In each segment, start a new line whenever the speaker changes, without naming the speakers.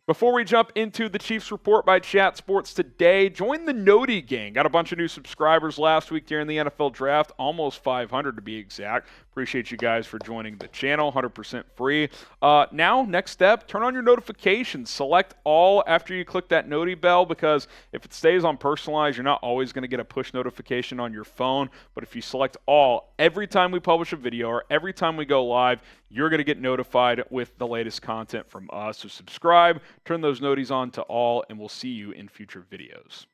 Before we jump into the Chiefs Report by Chat Sports today, join the Noti gang. Got a bunch of new subscribers last week during the NFL Draft, almost 500 to be exact. Appreciate you guys for joining the channel, 100% free. Now, next step, turn on your notifications. Select all after you click that Noti bell, because if it stays on personalized, you're not always going to get a push notification on your phone. But if you select all, every time we publish a video or every time we go live, you're going to get notified with the latest content from us. So subscribe, turn those noties on to all, and we'll see you in future videos.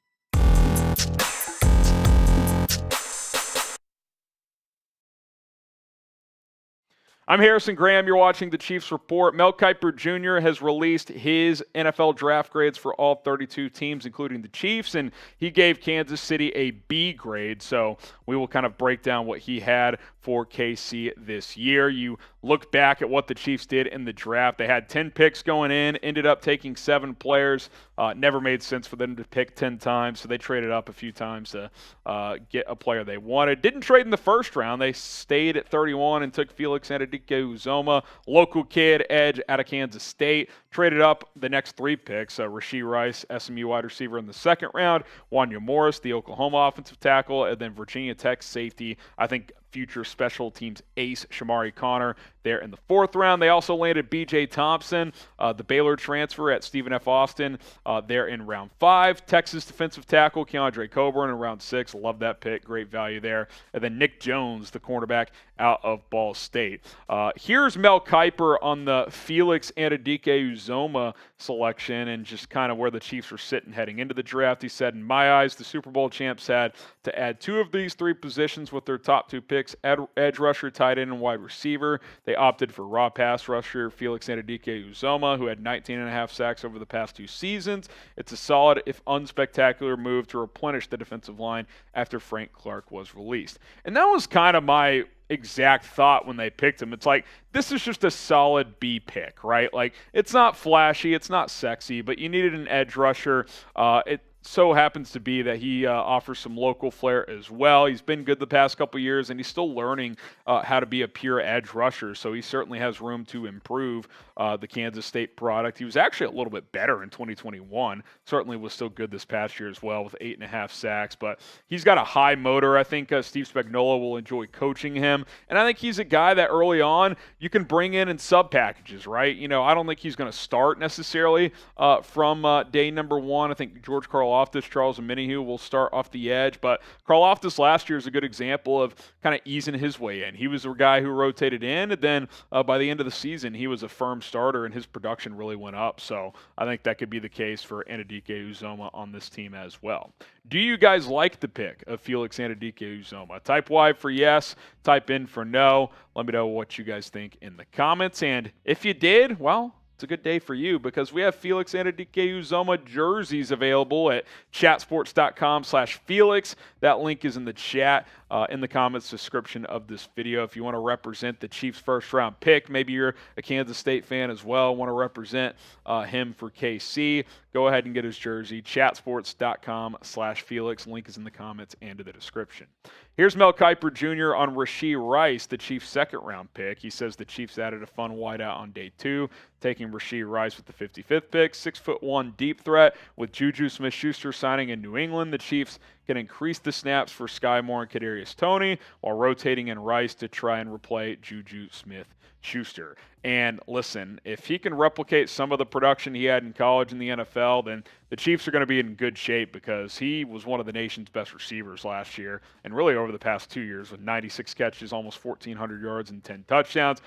I'm Harrison Graham. You're watching the Chiefs Report. Mel Kiper Jr. has released his NFL draft grades for all 32 teams, including the Chiefs, and he gave Kansas City a B grade. So we will kind of break down what he had for KC this year. You look back at what the Chiefs did in the draft. They had 10 picks going in, ended up taking 7 players. Never made sense for them to pick 10 times, so they traded up a few times to get a player they wanted. Didn't trade in the first round. They stayed at 31 and took Felix Anudike-Uzomah, local kid, edge out of Kansas State. Traded up the next 3 picks, Rashee Rice, SMU wide receiver in the second round, Wanya Morris, the Oklahoma offensive tackle, and then Virginia Tech safety, I think future special teams ace Chamarri Conner there in the 4th round. They also landed B.J. Thompson, the Baylor transfer at Stephen F. Austin there in round 5. Texas defensive tackle Keondre Coburn in round 6. Love that pick. Great value there. And then Nick Jones, the cornerback out of Ball State. Here's Mel Kiper on the Felix Anudike-Uzomah selection and just kind of where the Chiefs were sitting heading into the draft. He said, in my eyes, the Super Bowl champs had to add 2 of these 3 positions with their top 2 picks, edge rusher, tight end, and wide receiver. They opted for raw pass rusher Felix Anudike-Uzomah, who had 19.5 sacks over the past 2 seasons. It's a solid, if unspectacular, move to replenish the defensive line after Frank Clark was released. And that was kind of my exact thought when they picked him. It's like, this is just a solid B pick, right? Like, it's not flashy, it's not sexy, but you needed an edge rusher. It so happens to be that he offers some local flair as well. He's been good the past couple years, and he's still learning how to be a pure edge rusher, so he certainly has room to improve the Kansas State product. He was actually a little bit better in 2021. Certainly was still good this past year as well with 8.5 sacks, but he's got a high motor. I think Steve Spagnuolo will enjoy coaching him, and I think he's a guy that early on you can bring in sub packages, right? You know, I don't think he's going to start necessarily from day number 1. I think George Karlaftis, Charles Omenihu will start off the edge, but Karlaftis last year is a good example of kind of easing his way in. He was the guy who rotated in, and then by the end of the season, he was a firm starter, and his production really went up. So I think that could be the case for Anudike-Uzomah on this team as well. Do you guys like the pick of Felix Anudike-Uzomah? Type Y for yes, type in for no. Let me know what you guys think in the comments, and if you did, well, it's a good day for you because we have Felix Anudike-Uzomah jerseys available at chatsports.com/Felix. That link is in the chat, in the comments description of this video. If you want to represent the Chiefs' first-round pick, maybe you're a Kansas State fan as well, want to represent him for KC, go ahead and get his jersey, chatsports.com/Felix. Link is in the comments and in the description. Here's Mel Kiper Jr. on Rashee Rice, the Chiefs' second-round pick. He says the Chiefs added a fun wideout on day 2, taking Rashee Rice with the 55th pick. 6'1" deep threat with Juju Smith-Schuster signing in New England. The Chiefs can increase the snaps for Sky Moore and Kadarius Toney while rotating in Rice to try and replay Juju Smith-Schuster. And listen, if he can replicate some of the production he had in college in the NFL, then the Chiefs are going to be in good shape because he was one of the nation's best receivers last year and really over the past 2 years with 96 catches, almost 1,400 yards, and 10 touchdowns.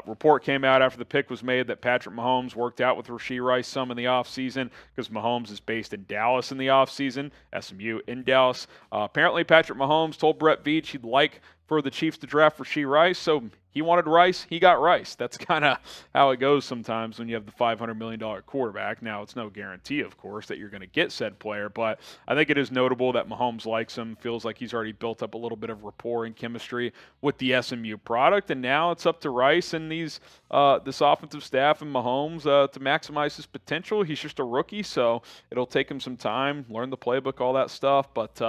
Report came out after the pick was made that Patrick Mahomes worked out with Rashee Rice some in the offseason because Mahomes is based in Dallas in the offseason, SMU in Dallas. Apparently, Patrick Mahomes told Brett Veach he'd like for the Chiefs to draft Rashee Rice, so he wanted Rice, he got Rice. That's kind of how it goes sometimes when you have the $500 million quarterback. Now, it's no guarantee, of course, that you're going to get said player, but I think it is notable that Mahomes likes him, feels like he's already built up a little bit of rapport and chemistry with the SMU product, and now it's up to Rice and this offensive staff and Mahomes to maximize his potential. He's just a rookie, so it'll take him some time, learn the playbook, all that stuff, but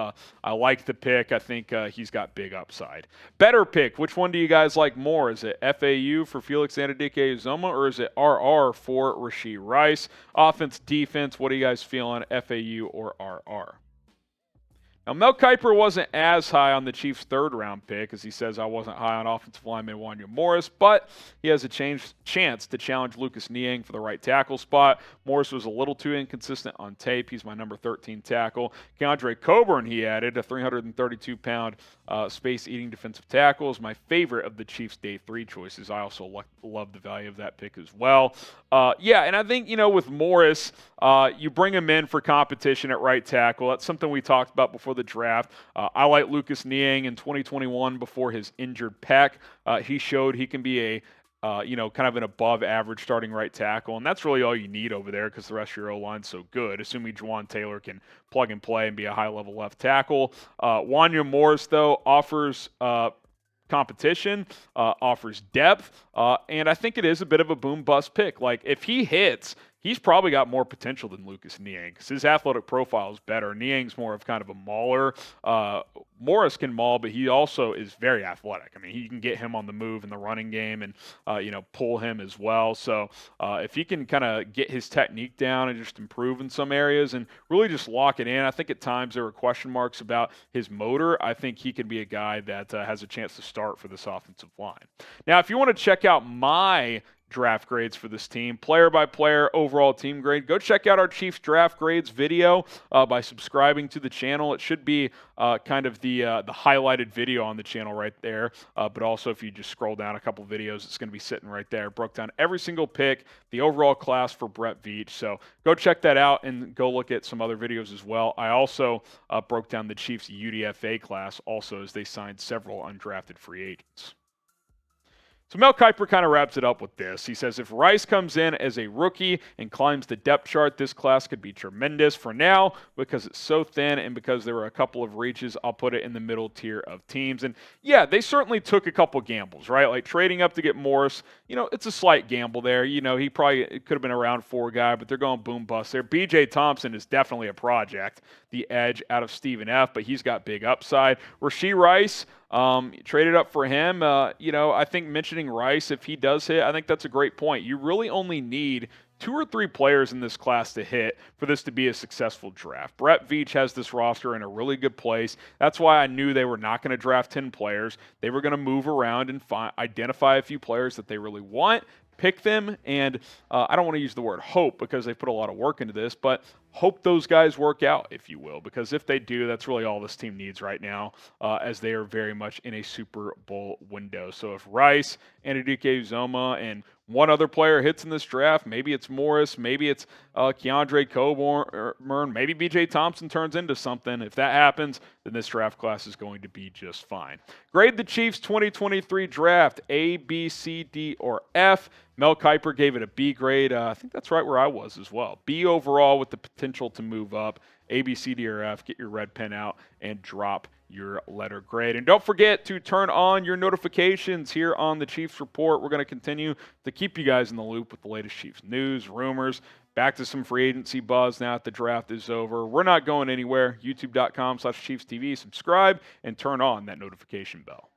I like the pick. I think he's got big upside. Better pick, which one do you guys like more? more? Is it FAU for Felix Anudike-Uzomah, or is it RR for Rashee Rice? Offense, defense, what are you guys feeling, FAU or RR? Now, Mel Kiper wasn't as high on the Chiefs' third-round pick, as he says I wasn't high on offensive lineman Wanya Morris, but he has a chance to challenge Lucas Niang for the right tackle spot. Morris was a little too inconsistent on tape. He's my number 13 tackle. Keondre Coburn, he added, a 332-pound space-eating defensive tackle, is my favorite of the Chiefs' day 3 choices. I also love the value of that pick as well. And I think, with Morris, you bring him in for competition at right tackle. That's something we talked about before the draft. I like Lucas Niang in 2021 before his injured pec. He showed he can be a kind of an above-average starting right tackle, and that's really all you need over there because the rest of your O-line's so good, assuming Juwan Taylor can plug and play and be a high-level left tackle. Wanya Morris, though, offers competition, offers depth, and I think it is a bit of a boom-bust pick. Like, if he hits, he's probably got more potential than Lucas Niang because his athletic profile is better. Niang's more of kind of a mauler. Morris can maul, but he also is very athletic. I mean, he can get him on the move in the running game and, pull him as well. So if he can kind of get his technique down and just improve in some areas and really just lock it in, I think at times there were question marks about his motor. I think he can be a guy that has a chance to start for this offensive line. Now, if you want to check out my draft grades for this team, player by player, overall team grade, go check out our Chiefs draft grades video by subscribing to the channel. It should be kind of the highlighted video on the channel right there, but also if you just scroll down a couple videos, it's going to be sitting right there. Broke down every single pick, the overall class for Brett Veach, so go check that out and go look at some other videos as well. I also broke down the Chiefs UDFA class also as they signed several undrafted free agents. So Mel Kiper kind of wraps it up with this. He says, if Rice comes in as a rookie and climbs the depth chart, this class could be tremendous. For now, because it's so thin and because there were a couple of reaches, I'll put it in the middle tier of teams. And yeah, they certainly took a couple gambles, right? Like trading up to get Morris, it's a slight gamble there. He probably could have been a round 4 guy, but they're going boom bust there. BJ Thompson is definitely a project, the edge out of Stephen F., but he's got big upside. Rashee Rice, traded up for him. I think mentioning Rice, if he does hit, I think that's a great point. You really only need 2 or 3 players in this class to hit for this to be a successful draft. Brett Veach has this roster in a really good place. That's why I knew they were not going to draft 10 players. They were going to move around and identify a few players that they really want, pick them, and I don't want to use the word hope because they put a lot of work into this, but hope those guys work out, if you will, because if they do, that's really all this team needs right now, as they are very much in a Super Bowl window. So if Rice, Anudike-Uzomah, and one other player hits in this draft, maybe it's Morris, maybe it's Keondre Coburn, maybe BJ Thompson turns into something. If that happens, then this draft class is going to be just fine. Grade the Chiefs 2023 draft, A, B, C, D, or F. Mel Kiper gave it a B grade. I think that's right where I was as well. B overall with the potential to move up. A, B, C, D, or F. Get your red pen out and drop your letter grade. And don't forget to turn on your notifications here on the Chiefs Report. We're going to continue to keep you guys in the loop with the latest Chiefs news, rumors, back to some free agency buzz now that the draft is over. We're not going anywhere. YouTube.com/ChiefsTV. Subscribe and turn on that notification bell.